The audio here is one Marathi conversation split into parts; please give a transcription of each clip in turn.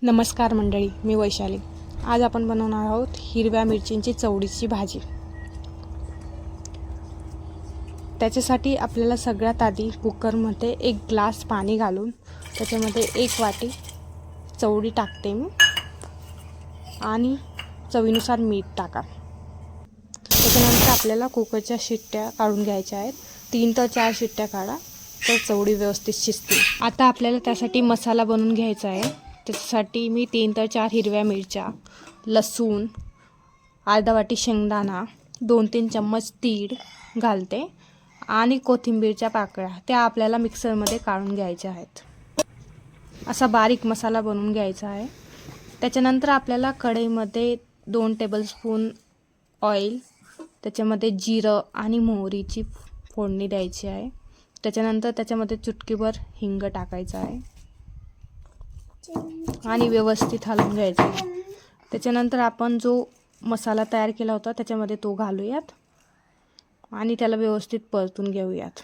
नमस्कार मंडळी, मी वैशाली। आज आपण बनवणार आहोत हिरव्या मिरचींची चवळीची भाजी। त्याच्यासाठी आपल्याला सगळ्यात आधी कुकरमध्ये 1 ग्लास पाणी घालून त्याच्यामध्ये 1 वाटी चवळी टाकते मी आणि चवीनुसार मीठ टाका। त्याच्यानंतर आपल्याला कुकरच्या शिट्ट्या काढून घ्यायच्या आहेत। 3 ते 4 शिट्ट्या काढा तर चवळी व्यवस्थित शिजतील। आता आपल्याला त्यासाठी मसाला बनवून घ्यायचा आहे। त्याच्यासाठी मी 3 ते 4 हिरव्या मिरच्या, लसूण, अर्धा वाटी शेंगदाणा, 2-3 चम्मच तीळ घालते आणि कोथिंबीरच्या पाकळ्या त्या आपल्याला मिक्सरमध्ये काढून घ्यायच्या आहेत। असा बारीक मसाला बनवून घ्यायचा आहे। त्याच्यानंतर आपल्याला कढईमध्ये 2 टेबलस्पून ऑइल, त्याच्यामध्ये जिरं आणि मोहरीची फोडणी द्यायची आहे। त्याच्यानंतर त्याच्यामध्ये चुटकीभर हिंग टाकायचं आहे आणि व्यवस्थित हलवून घ्यायचं आहे। त्याच्यानंतर आपण जो मसाला तयार केला होता त्याच्यामध्ये तो घालूयात आणि त्याला व्यवस्थित परतून घेऊयात।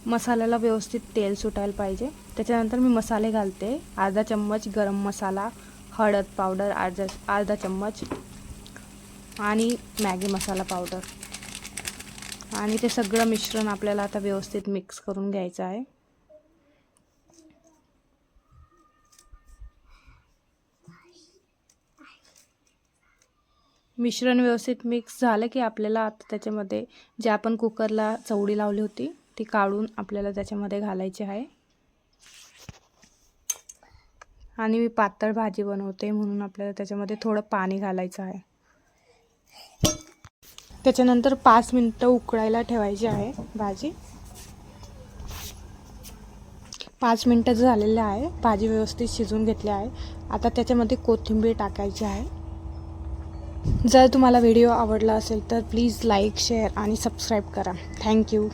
मसाल्याला व्यवस्थित तेल सुटायला पाहिजे। त्याच्यानंतर मी मसाले घालते। अर्धा चम्मच गरम मसाला, हळद पावडर अर्धा चम्मच आणि मॅगी मसाला पावडर आणि ते सगळं मिश्रण आपल्याला आता व्यवस्थित मिक्स करून घ्यायचं आहे। मिश्रण व्यवस्थित मिक्स झालं की आपल्याला आता त्याच्यामध्ये जे आपण कुकरला चवळी लावली होती ती काढून आपल्याला त्याच्यामध्ये घालायची आहे आणि मी पातळ भाजी बनवते म्हणून आपल्याला त्याच्यामध्ये थोडं पाणी घालायचं आहे। त्याच्यानंतर 5 मिनिटं उकळायला ठेवायची आहे भाजी। 5 मिनिटं झालेले आहे। भाजी व्यवस्थित शिजून घेतली आहे। आता त्याच्यामध्ये कोथिंबीर टाकायची आहे। जर तुम्हाला व्हिडिओ आवडला असेल तर प्लीज लाईक, शेअर आणि सबस्क्राईब करा। थँक्यू।